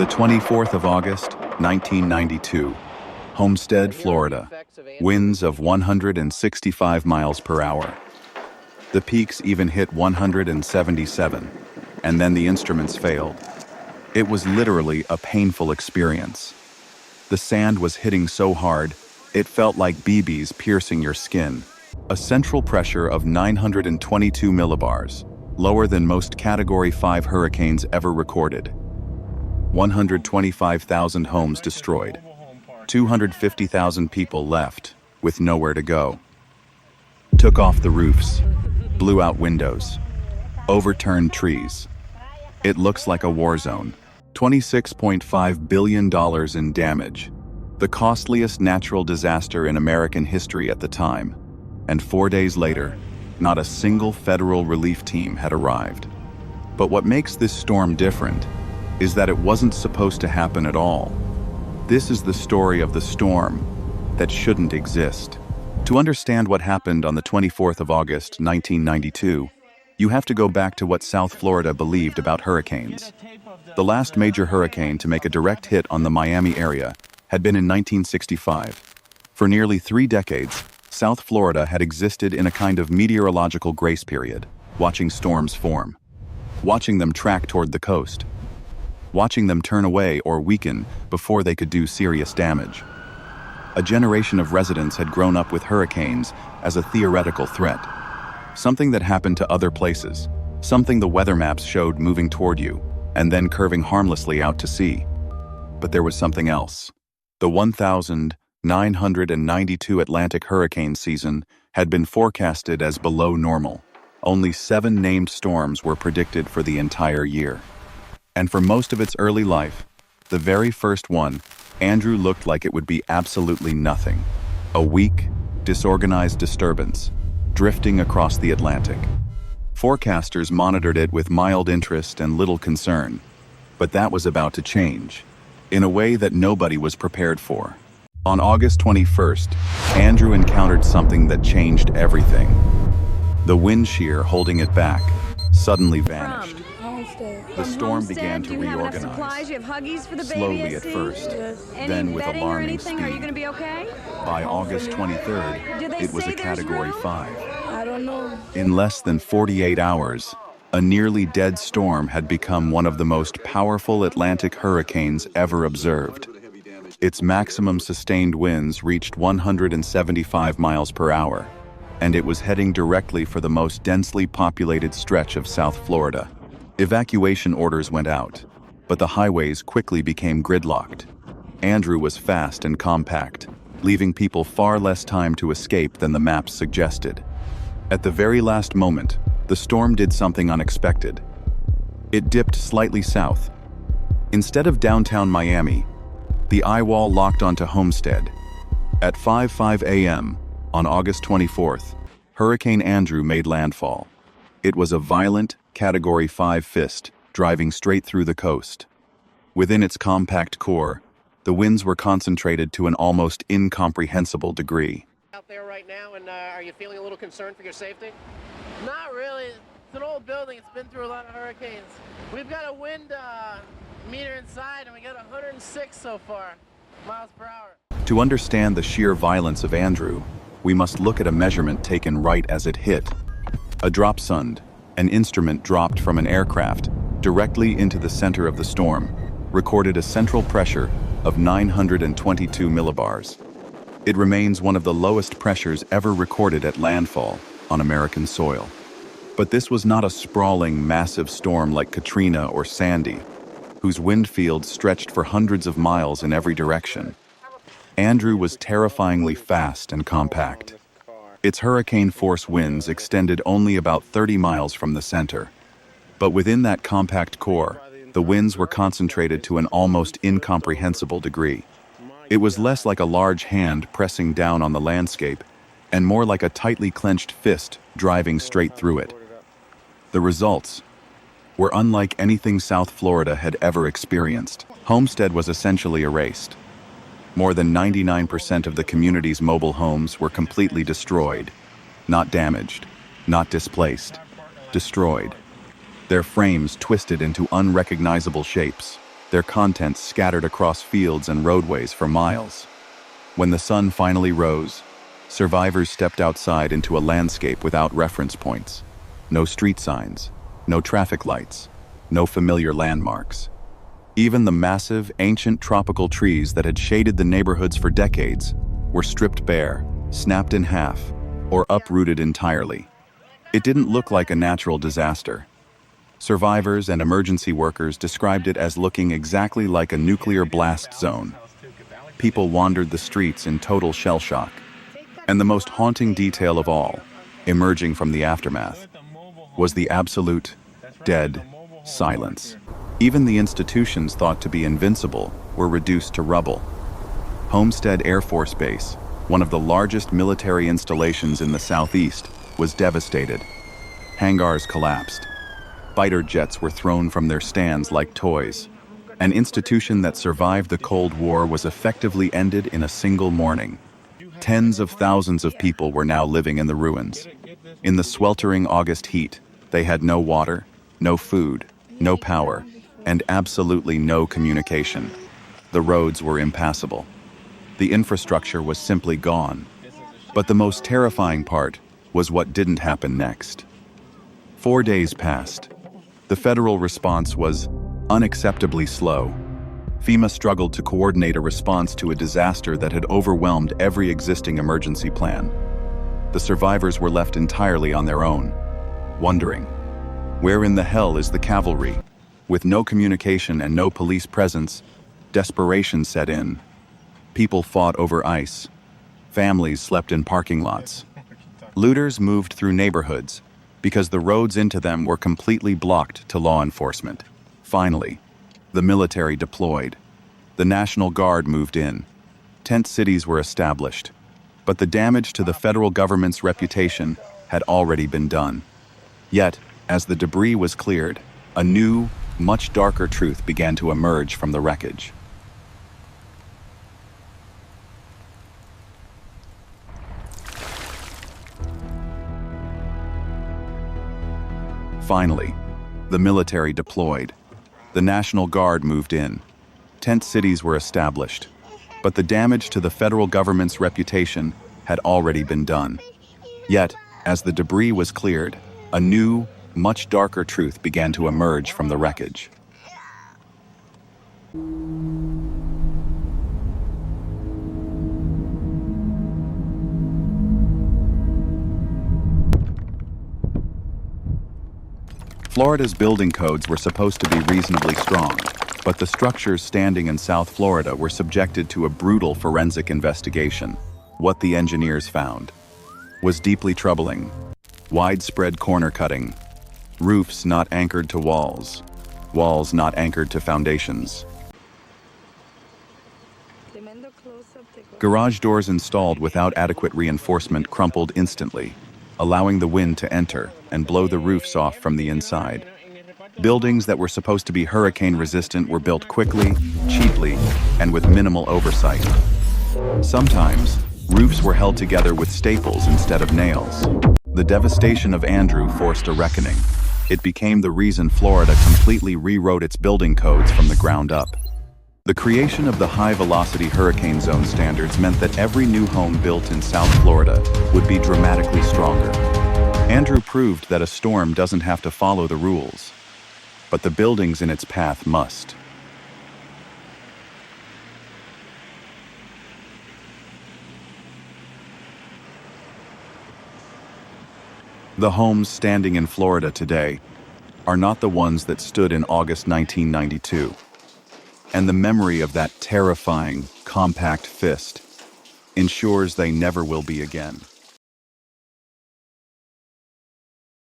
The 24th of August, 1992, Homestead, Florida. Winds of 165 miles per hour. The peaks even hit 177, and then the instruments failed. It was literally a painful experience. The sand was hitting so hard, it felt like BBs piercing your skin. A central pressure of 922 millibars, lower than most Category 5 hurricanes ever recorded. 125,000 homes destroyed. 250,000 people left, with nowhere to go. Took off the roofs, blew out windows, overturned trees. It looks like a war zone. $26.5 billion in damage, the costliest natural disaster in American history at the time. And 4 days later, not a single federal relief team had arrived. But what makes this storm different is that it wasn't supposed to happen at all. This is the story of the storm that shouldn't exist. To understand what happened on the 24th of August, 1992, you have to go back to what South Florida believed about hurricanes. The last major hurricane to make a direct hit on the Miami area had been in 1965. For nearly 3 decades, South Florida had existed in a kind of meteorological grace period, watching storms form, watching them track toward the coast, watching them turn away or weaken before they could do serious damage. A generation of residents had grown up with hurricanes as a theoretical threat, something that happened to other places, something the weather maps showed moving toward you, and then curving harmlessly out to sea. But there was something else. The 1,992 Atlantic hurricane season had been forecasted as below normal. Only 7 named storms were predicted for the entire year. And for most of its early life, the very first one, Andrew, looked like it would be absolutely nothing. A weak, disorganized disturbance, drifting across the Atlantic. Forecasters monitored it with mild interest and little concern, but that was about to change, in a way that nobody was prepared for. On August 21st, Andrew encountered something that changed everything. The wind shear holding it back suddenly vanished. The storm began to reorganize, slowly at first, then with alarming speed. By August 23rd, it was a Category 5. I don't know. In less than 48 hours, a nearly dead storm had become one of the most powerful Atlantic hurricanes ever observed. Its maximum sustained winds reached 175 miles per hour, and it was heading directly for the most densely populated stretch of South Florida. Evacuation orders went out, but the highways quickly became gridlocked. Andrew was fast and compact, leaving people far less time to escape than the maps suggested. At the very last moment, the storm did something unexpected. It dipped slightly south. Instead of downtown Miami, the eye wall locked onto Homestead. At 5:05 a.m. on August 24th, Hurricane Andrew made landfall. It was a violent, Category 5 fist, driving straight through the coast. Within its compact core, the winds were concentrated to an almost incomprehensible degree. Out there right now, and are you feeling a little concerned for your safety? Not really. It's an old building. It's been through a lot of hurricanes. We've got a wind meter inside, and we got 106 so far, miles per hour. To understand the sheer violence of Andrew, we must look at a measurement taken right as it hit. A dropsund, an instrument dropped from an aircraft directly into the center of the storm, recorded a central pressure of 922 millibars. It remains one of the lowest pressures ever recorded at landfall on American soil. But this was not a sprawling, massive storm like Katrina or Sandy, whose wind fields stretched for hundreds of miles in every direction. Andrew was terrifyingly fast and compact. Its hurricane-force winds extended only about 30 miles from the center. But within that compact core, the winds were concentrated to an almost incomprehensible degree. It was less like a large hand pressing down on the landscape, and more like a tightly clenched fist driving straight through it. The results were unlike anything South Florida had ever experienced. Homestead was essentially erased. More than 99% of the community's mobile homes were completely destroyed. Not damaged, not displaced, destroyed. Their frames twisted into unrecognizable shapes. their contents scattered across fields and roadways for miles. When the sun finally rose, survivors stepped outside into a landscape without reference points. No street signs, no traffic lights, no familiar landmarks. Even the massive, ancient tropical trees that had shaded the neighborhoods for decades were stripped bare, snapped in half, or uprooted entirely. It didn't look like a natural disaster. Survivors and emergency workers described it as looking exactly like a nuclear blast zone. People wandered the streets in total shell shock. And the most haunting detail of all, emerging from the aftermath, was the absolute, dead silence. Even the institutions thought to be invincible were reduced to rubble. Homestead Air Force Base, one of the largest military installations in the Southeast, was devastated. Hangars collapsed. Fighter jets were thrown from their stands like toys. An institution that survived the Cold War was effectively ended in a single morning. Tens of thousands of people were now living in the ruins. In the sweltering August heat, they had no water, no food, no power, and absolutely no communication. The roads were impassable. The infrastructure was simply gone. But the most terrifying part was what didn't happen next. 4 days passed. The federal response was unacceptably slow. FEMA struggled to coordinate a response to a disaster that had overwhelmed every existing emergency plan. The survivors were left entirely on their own, wondering, where in the hell is the cavalry? With no communication and no police presence, desperation set in. People fought over ice. Families slept in parking lots. Looters moved through neighborhoods because the roads into them were completely blocked to law enforcement. Finally, the military deployed. The National Guard moved in. Tent cities were established. But the damage to the federal government's reputation had already been done. Yet, as the debris was cleared, a new, much darker truth began to emerge from the wreckage. Finally, the military deployed. The National Guard moved in. Tent cities were established. But the damage to the federal government's reputation had already been done. Yet, as the debris was cleared, a new, much darker truth began to emerge from the wreckage. Florida's building codes were supposed to be reasonably strong, but the structures standing in South Florida were subjected to a brutal forensic investigation. What the engineers found was deeply troubling. Widespread corner cutting, roofs not anchored to walls, walls not anchored to foundations. Garage doors installed without adequate reinforcement crumpled instantly, allowing the wind to enter and blow the roofs off from the inside. Buildings that were supposed to be hurricane-resistant were built quickly, cheaply, and with minimal oversight. Sometimes, roofs were held together with staples instead of nails. The devastation of Andrew forced a reckoning. It became the reason Florida completely rewrote its building codes from the ground up. The creation of the high-velocity hurricane zone standards meant that every new home built in South Florida would be dramatically stronger. Andrew proved that a storm doesn't have to follow the rules, but the buildings in its path must. The homes standing in Florida today are not the ones that stood in August 1992. And the memory of that terrifying, compact fist ensures they never will be again.